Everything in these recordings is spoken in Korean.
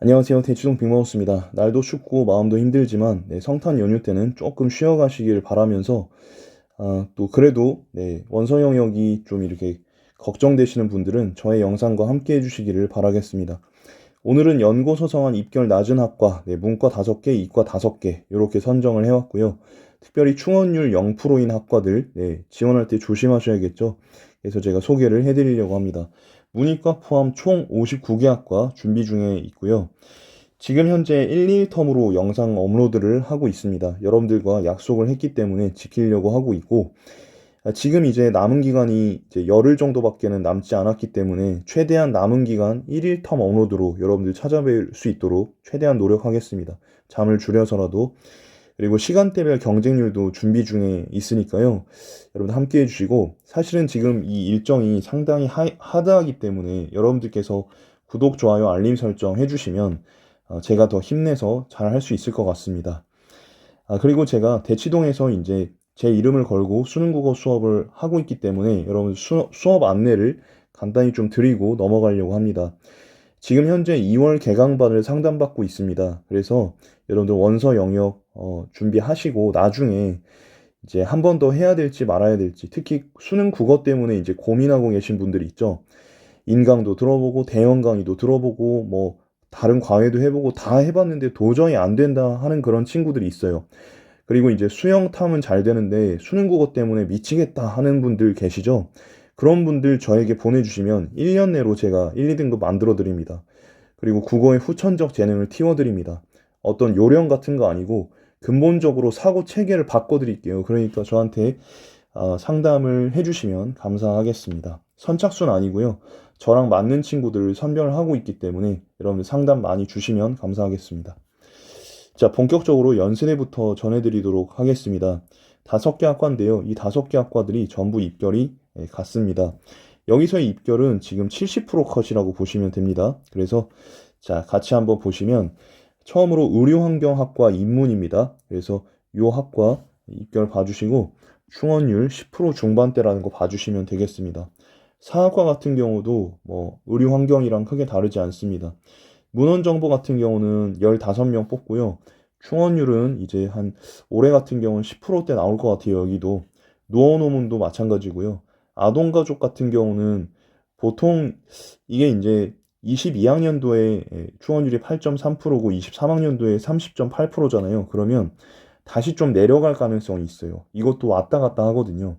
안녕하세요. 대치동 빅마우스입니다. 날도 춥고 마음도 힘들지만 성탄 연휴 때는 조금 쉬어가시길 바라면서 또 그래도 원서 영역이 좀 이렇게 걱정되시는 분들은 저의 영상과 함께 해주시기를 바라겠습니다. 오늘은 연고소성한 입결 낮은 학과 문과 5개, 이과 5개 이렇게 선정을 해왔고요. 특별히 충원율 0%인 학과들 지원할 때 조심하셔야겠죠. 그래서 제가 소개를 해드리려고 합니다. 문이과 포함 총 59개 학과 준비 중에 있고요. 지금 현재 1, 2텀으로 영상 업로드를 하고 있습니다. 여러분들과 약속을 했기 때문에 지키려고 하고 있고, 지금 이제 남은 기간이 이제 열흘 정도밖에는 남지 않았기 때문에 최대한 남은 기간 1일 텀 업로드로 여러분들 찾아뵐 수 있도록 최대한 노력하겠습니다. 잠을 줄여서라도. 그리고 시간대별 경쟁률도 준비 중에 있으니까요. 여러분 함께 해주시고, 사실은 지금 이 일정이 상당히 하드하기 때문에 여러분들께서 구독, 좋아요, 알림 설정 해주시면 제가 더 힘내서 잘 할 수 있을 것 같습니다. 그리고 제가 대치동에서 이제 제 이름을 걸고 수능국어 수업을 하고 있기 때문에 여러분 수업 안내를 간단히 좀 드리고 넘어가려고 합니다. 지금 현재 2월 개강반을 상담받고 있습니다. 그래서 여러분들 원서 영역 준비하시고 나중에 이제 한 번 더 해야 될지 말아야 될지 특히 수능 국어 때문에 이제 고민하고 계신 분들이 있죠. 인강도 들어보고 대형 강의도 들어보고 뭐 다른 과외도 해보고 다 해봤는데 도저히 안 된다 하는 그런 친구들이 있어요. 그리고 이제 수영 탐은 잘 되는데 수능 국어 때문에 미치겠다 하는 분들 계시죠? 그런 분들 저에게 보내주시면 1년 내로 제가 1, 2등급 만들어 드립니다. 그리고 국어의 후천적 재능을 틔워드립니다. 어떤 요령 같은 거 아니고 근본적으로 사고 체계를 바꿔드릴게요. 그러니까 저한테 상담을 해주시면 감사하겠습니다. 선착순 아니고요. 저랑 맞는 친구들을 선별하고 있기 때문에 여러분들 상담 많이 주시면 감사하겠습니다. 자, 본격적으로 연세대부터 전해드리도록 하겠습니다. 5개 학과인데요. 이 5개 학과들이 전부 입결이 같습니다. 여기서의 입결은 지금 70% 컷이라고 보시면 됩니다. 그래서 자, 같이 한번 보시면 처음으로 의료환경학과 입문입니다. 그래서 이 학과 입결 봐주시고 충원율 10% 중반대라는 거 봐주시면 되겠습니다. 사학과 같은 경우도 뭐 의료환경이랑 크게 다르지 않습니다. 문헌정보 같은 경우는 15명 뽑고요. 충원율은 이제 한 올해 같은 경우는 10%대 나올 것 같아요. 여기도 노원호문도 마찬가지고요. 아동가족 같은 경우는 보통 이게 이제 22학년도에 충원율이 8.3%고 23학년도에 30.8%잖아요. 그러면 다시 좀 내려갈 가능성이 있어요. 이것도 왔다 갔다 하거든요.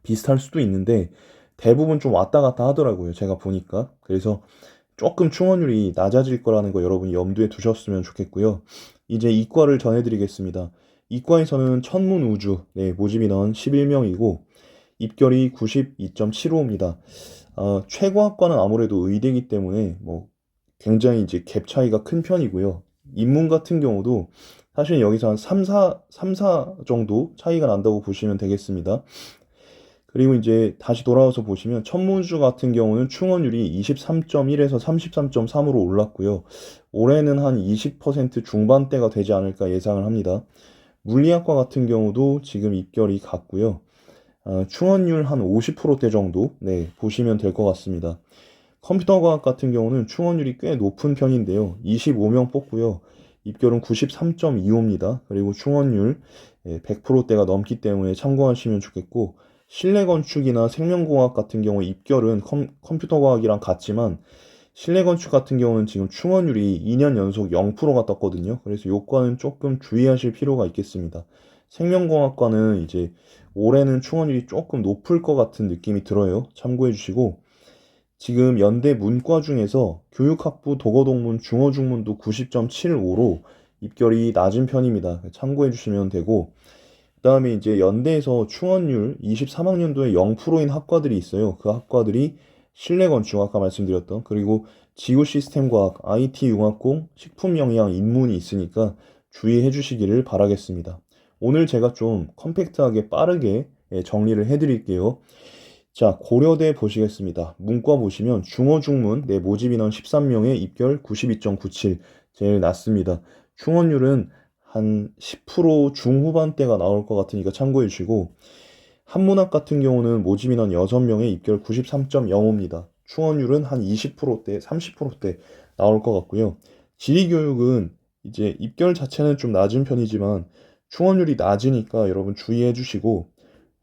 비슷할 수도 있는데 대부분 좀 왔다 갔다 하더라고요. 제가 보니까. 그래서 조금 충원율이 낮아질 거라는 거 여러분 염두에 두셨으면 좋겠고요. 이제 이과를 전해드리겠습니다. 이과에서는 천문우주, 모집 인원 11명이고 입결이 92.75입니다. 최고학과는 아무래도 의대이기 때문에 뭐 굉장히 이제 갭 차이가 큰 편이고요. 인문 같은 경우도 사실 여기서 한 3, 4 정도 차이가 난다고 보시면 되겠습니다. 그리고 이제 다시 돌아와서 보시면 천문주 같은 경우는 충원율이 23.1에서 33.3으로 올랐고요. 올해는 한 20% 중반대가 되지 않을까 예상을 합니다. 물리학과 같은 경우도 지금 입결이 같고요. 충원율 한 50%대 정도 보시면 될 것 같습니다. 컴퓨터과학 같은 경우는 충원율이 꽤 높은 편인데요. 25명 뽑고요. 입결은 93.25입니다. 그리고 충원율 100%대가 넘기 때문에 참고하시면 좋겠고 실내 건축이나 생명공학 같은 경우 입결은 컴퓨터과학이랑 같지만 실내 건축 같은 경우는 지금 충원율이 2년 연속 0%가 떴거든요. 그래서 요과는 조금 주의하실 필요가 있겠습니다. 생명공학과는 이제 올해는 충원율이 조금 높을 것 같은 느낌이 들어요. 참고해 주시고 지금 연대 문과 중에서 교육학부 도거동문 중어중문도 90.75로 입결이 낮은 편입니다. 참고해 주시면 되고 그다음에 이제 연대에서 충원율 23학년도에 0%인 학과들이 있어요. 그 학과들이 실내건축 아까 말씀드렸던 그리고 지구시스템과학, IT융합공, 식품영양, 인문이 있으니까 주의해 주시기를 바라겠습니다. 오늘 제가 좀 컴팩트하게 빠르게 정리를 해드릴게요. 자, 고려대 보시겠습니다. 문과 보시면 중어중문 모집 인원 13명에 입결 92.97 제일 낮습니다. 충원율은 한 10% 중후반대가 나올 것 같으니까 참고해 주시고 한문학 같은 경우는 모집 인원 6명에 입결 93.05입니다. 충원율은 한 20%대, 30%대 나올 것 같고요. 지리교육은 이제 입결 자체는 좀 낮은 편이지만 충원율이 낮으니까 여러분 주의해 주시고,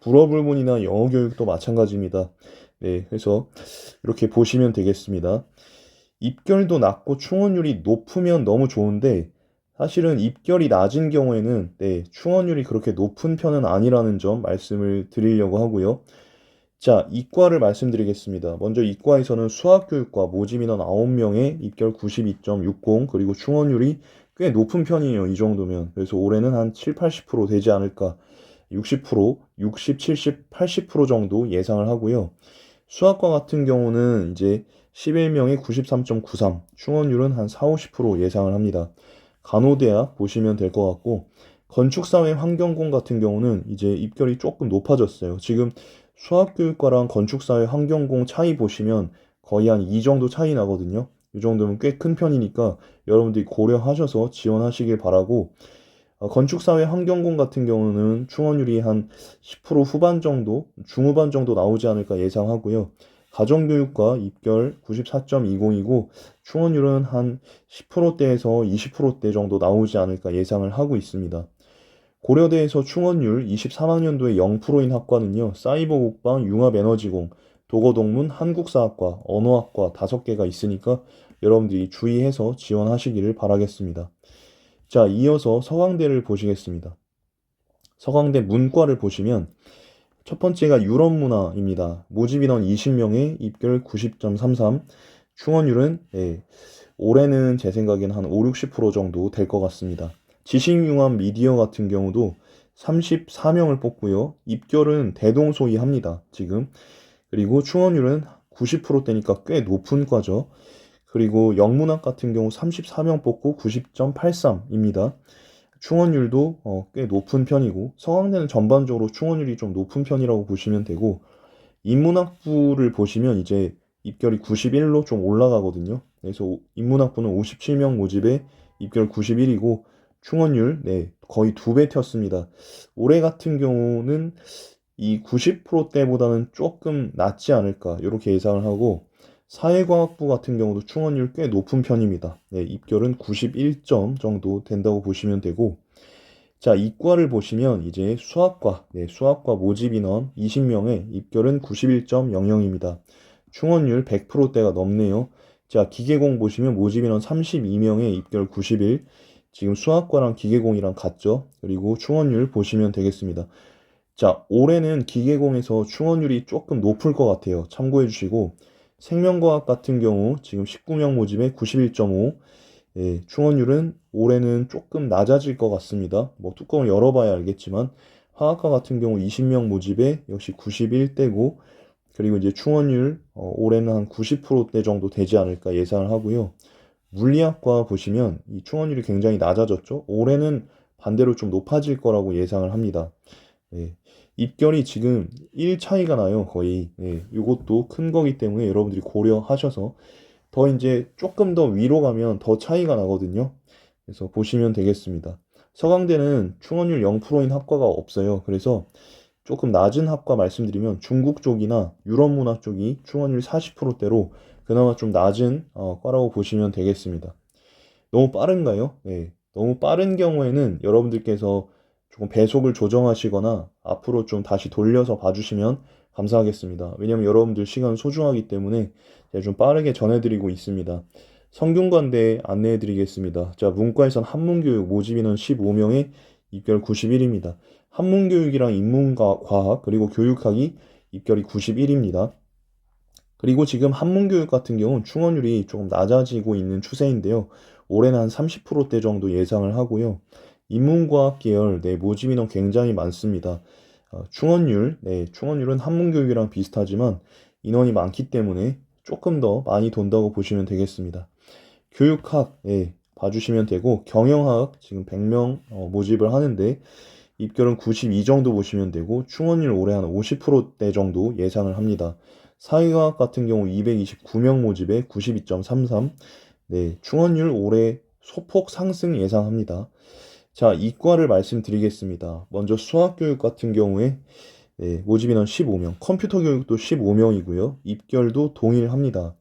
불어불문이나 영어 교육도 마찬가지입니다. 네, 그래서 이렇게 보시면 되겠습니다. 입결도 낮고 충원율이 높으면 너무 좋은데, 사실은 입결이 낮은 경우에는 충원율이 그렇게 높은 편은 아니라는 점 말씀을 드리려고 하고요. 자, 이과를 말씀드리겠습니다. 먼저 이과에서는 수학교육과 모집 인원 9명에 입결 92.60, 그리고 충원율이 꽤 높은 편이에요. 이 정도면. 그래서 올해는 한 7, 80% 되지 않을까. 60%, 60, 70, 80% 정도 예상을 하고요. 수학과 같은 경우는 이제 11명에 93.93, 충원율은 한 4, 50% 예상을 합니다. 간호대학 보시면 될 것 같고, 건축사회 환경공 같은 경우는 이제 입결이 조금 높아졌어요. 지금 수학교육과랑 건축사회 환경공 차이 보시면 거의 한 2 정도 차이 나거든요. 이 정도면 꽤 큰 편이니까 여러분들이 고려하셔서 지원하시길 바라고, 건축사회 환경공 같은 경우는 충원율이 한 10% 후반 정도, 중후반 정도 나오지 않을까 예상하고요. 가정교육과 입결 94.20이고 충원율은 한 10%대에서 20%대 정도 나오지 않을까 예상을 하고 있습니다. 고려대에서 충원율 23학년도에 0%인 학과는요, 사이버 국방, 융합에너지공, 도거동문, 한국사학과, 언어학과 5개가 있으니까 여러분들이 주의해서 지원하시기를 바라겠습니다. 자, 이어서 서강대를 보시겠습니다. 서강대 문과를 보시면 첫 번째가 유럽문화입니다. 모집 인원 20명에 입결 90.33, 충원율은 올해는 제 생각엔 한 5, 60% 정도 될 것 같습니다. 지식융합 미디어 같은 경우도 34명을 뽑고요. 입결은 대동소이합니다. 지금. 그리고 충원율은 90%대니까 꽤 높은 과죠. 그리고 영문학 같은 경우 34명 뽑고 90.83입니다. 충원율도 꽤 높은 편이고, 서강대는 전반적으로 충원율이 좀 높은 편이라고 보시면 되고, 인문학부를 보시면 이제 입결이 91로 좀 올라가거든요. 그래서 인문학부는 57명 모집에 입결 91이고 충원율 거의 2배 튀었습니다. 올해 같은 경우는 이 90%대보다는 조금 낮지 않을까 이렇게 예상을 하고, 사회과학부 같은 경우도 충원율 꽤 높은 편입니다. 입결은 91점 정도 된다고 보시면 되고, 자, 이과를 보시면 이제 수학과 모집 인원 20명에 입결은 91.00입니다. 충원율 100%대가 넘네요. 자, 기계공 보시면 모집 인원 32명에 입결 91. 지금 수학과랑 기계공이랑 같죠? 그리고 충원율 보시면 되겠습니다. 자, 올해는 기계공에서 충원율이 조금 높을 것 같아요. 참고해 주시고, 생명과학 같은 경우 지금 19명 모집에 91.5, 충원율은 올해는 조금 낮아질 것 같습니다. 뭐 뚜껑을 열어봐야 알겠지만, 화학과 같은 경우 20명 모집에 역시 91대고, 그리고 이제 충원율 올해는 한 90%대 정도 되지 않을까 예상을 하고요. 물리학과 보시면 이 충원율이 굉장히 낮아졌죠. 올해는 반대로 좀 높아질 거라고 예상을 합니다. 입결이 지금 1 차이가 나요, 거의. 이것도 큰 거기 때문에 여러분들이 고려하셔서 더 이제 조금 더 위로 가면 더 차이가 나거든요. 그래서 보시면 되겠습니다. 서강대는 충원율 0%인 학과가 없어요. 그래서 조금 낮은 학과 말씀드리면 중국 쪽이나 유럽 문화 쪽이 충원율 40%대로 그나마 좀 낮은 과라고 보시면 되겠습니다. 너무 빠른가요? 너무 빠른 경우에는 여러분들께서 조금 배속을 조정하시거나 앞으로 좀 다시 돌려서 봐주시면 감사하겠습니다. 왜냐면 여러분들 시간 소중하기 때문에 제가 좀 빠르게 전해드리고 있습니다. 성균관대 안내해드리겠습니다. 자, 문과에선 한문교육 모집 인원 15명에 입결 91입니다. 한문교육이랑 인문과학 그리고 교육학이 입결이 91입니다. 그리고 지금 한문교육 같은 경우는 충원율이 조금 낮아지고 있는 추세인데요. 올해는 한 30%대 정도 예상을 하고요. 인문과학 계열 모집 인원 굉장히 많습니다. 충원율은 한문교육이랑 비슷하지만 인원이 많기 때문에 조금 더 많이 돈다고 보시면 되겠습니다. 교육학 봐주시면 되고, 경영학 지금 100명 모집을 하는데 입결은 92 정도 보시면 되고, 충원율 올해 한 50%대 정도 예상을 합니다. 사회과학 같은 경우 229명 모집에 92.33. 충원율 올해 소폭 상승 예상합니다. 자, 이과를 말씀드리겠습니다. 먼저 수학교육 같은 경우에 모집 인원 15명, 컴퓨터 교육도 15명이고요. 입결도 동일합니다.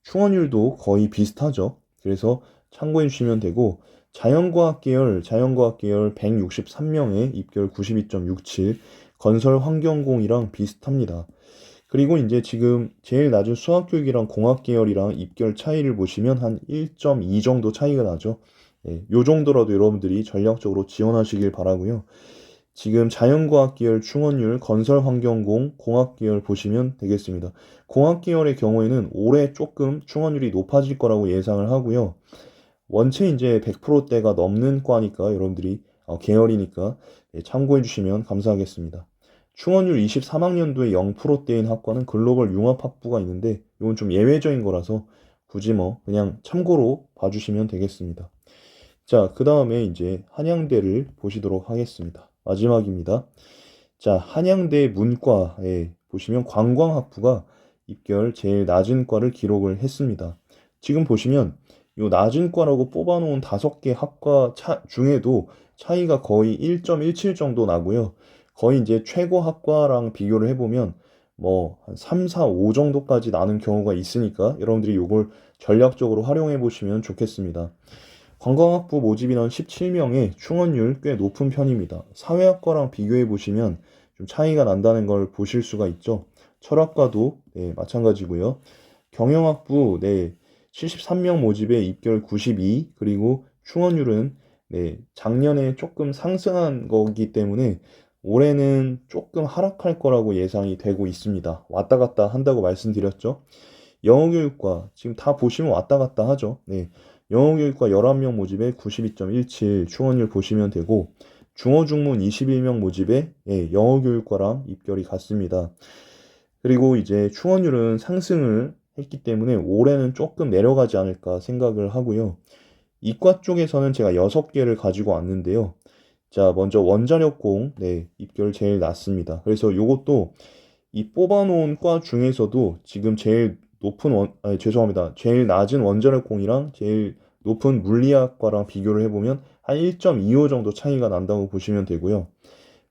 충원율도 거의 비슷하죠. 그래서 참고해 주시면 되고, 자연과학 계열 163명에 입결 92.67, 건설환경공이랑 비슷합니다. 그리고 이제 지금 제일 낮은 수학교육이랑 공학계열이랑 입결 차이를 보시면 한 1.2 정도 차이가 나죠. 요 정도라도 여러분들이 전략적으로 지원하시길 바라고요. 지금 자연과학 계열 충원율, 건설환경공, 공학 계열 보시면 되겠습니다. 공학 계열의 경우에는 올해 조금 충원율이 높아질 거라고 예상을 하고요. 원체 이제 100%대가 넘는 과니까 여러분들이 계열이니까 참고해 주시면 감사하겠습니다. 충원율 23학년도에 0%대인 학과는 글로벌 융합학부가 있는데 이건 좀 예외적인 거라서 굳이 뭐 그냥 참고로 봐주시면 되겠습니다. 자, 그 다음에 이제 한양대를 보시도록 하겠습니다. 마지막입니다. 자, 한양대 문과에 보시면 관광학부가 입결 제일 낮은 과를 기록을 했습니다. 지금 보시면 이 낮은 과라고 뽑아놓은 5개 학과 중에도 차이가 거의 1.17 정도 나고요. 거의 이제 최고 학과랑 비교를 해보면 뭐 한 3, 4, 5 정도까지 나는 경우가 있으니까 여러분들이 이걸 전략적으로 활용해 보시면 좋겠습니다. 관광학부 모집 인원 17명에 충원율 꽤 높은 편입니다. 사회학과랑 비교해 보시면 좀 차이가 난다는 걸 보실 수가 있죠. 철학과도 마찬가지고요. 경영학부 73명 모집에 입결 92, 그리고 충원율은 작년에 조금 상승한 거기 때문에 올해는 조금 하락할 거라고 예상이 되고 있습니다. 왔다 갔다 한다고 말씀드렸죠. 영어교육과 지금 다 보시면 왔다 갔다 하죠. 영어교육과 11명 모집에 92.17 충원율 보시면 되고, 중어중문 21명 모집에 영어교육과랑 입결이 같습니다. 그리고 이제 충원율은 상승을 했기 때문에 올해는 조금 내려가지 않을까 생각을 하고요. 이과 쪽에서는 제가 6개를 가지고 왔는데요. 자, 먼저 원자력공, 입결 제일 낮습니다. 그래서 이것도 이 뽑아놓은 과 중에서도 지금 제일 죄송합니다. 제일 낮은 원자력공이랑 제일 높은 물리학과랑 비교를 해보면 한 1.25 정도 차이가 난다고 보시면 되고요.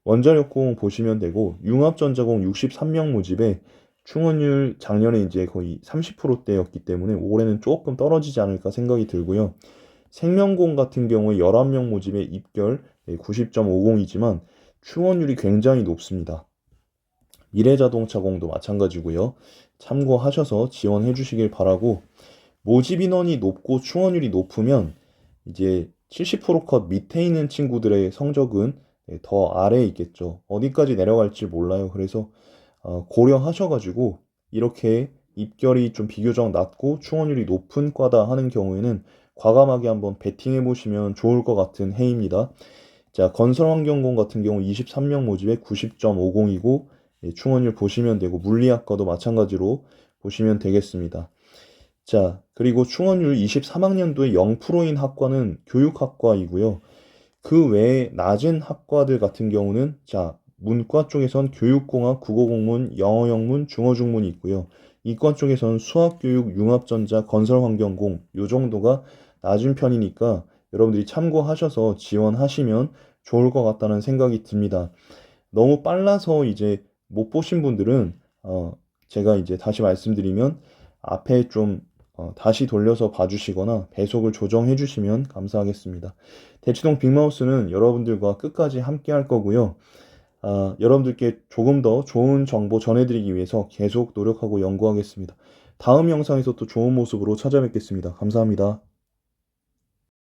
원자력공 보시면 되고, 융합전자공 63명 모집에 충원율 작년에 이제 거의 30%대였기 때문에 올해는 조금 떨어지지 않을까 생각이 들고요. 생명공 같은 경우에 11명 모집에 입결 90.50이지만 충원율이 굉장히 높습니다. 미래자동차공도 마찬가지고요. 참고하셔서 지원해 주시길 바라고, 모집 인원이 높고 충원율이 높으면 이제 70%컷 밑에 있는 친구들의 성적은 더 아래에 있겠죠. 어디까지 내려갈지 몰라요. 그래서 고려하셔가지고 이렇게 입결이 좀 비교적 낮고 충원율이 높은 과다 하는 경우에는 과감하게 한번 베팅해 보시면 좋을 것 같은 해입니다. 자, 건설환경공 같은 경우 23명 모집에 90.50이고 충원율 보시면 되고, 물리학과도 마찬가지로 보시면 되겠습니다. 자, 그리고 충원율 23학년도에 0%인 학과는 교육학과이고요. 그 외에 낮은 학과들 같은 경우는 자, 문과 쪽에선 교육공학, 국어공문, 영어영문, 중어중문이 있고요. 이과 쪽에서는 수학교육, 융합전자, 건설환경공 요 정도가 낮은 편이니까 여러분들이 참고하셔서 지원하시면 좋을 것 같다는 생각이 듭니다. 너무 빨라서 이제 못 보신 분들은 제가 이제 다시 말씀드리면 앞에 좀 다시 돌려서 봐주시거나 배속을 조정해 주시면 감사하겠습니다. 대치동 빅마우스는 여러분들과 끝까지 함께 할 거고요. 여러분들께 조금 더 좋은 정보 전해드리기 위해서 계속 노력하고 연구하겠습니다. 다음 영상에서 또 좋은 모습으로 찾아뵙겠습니다. 감사합니다.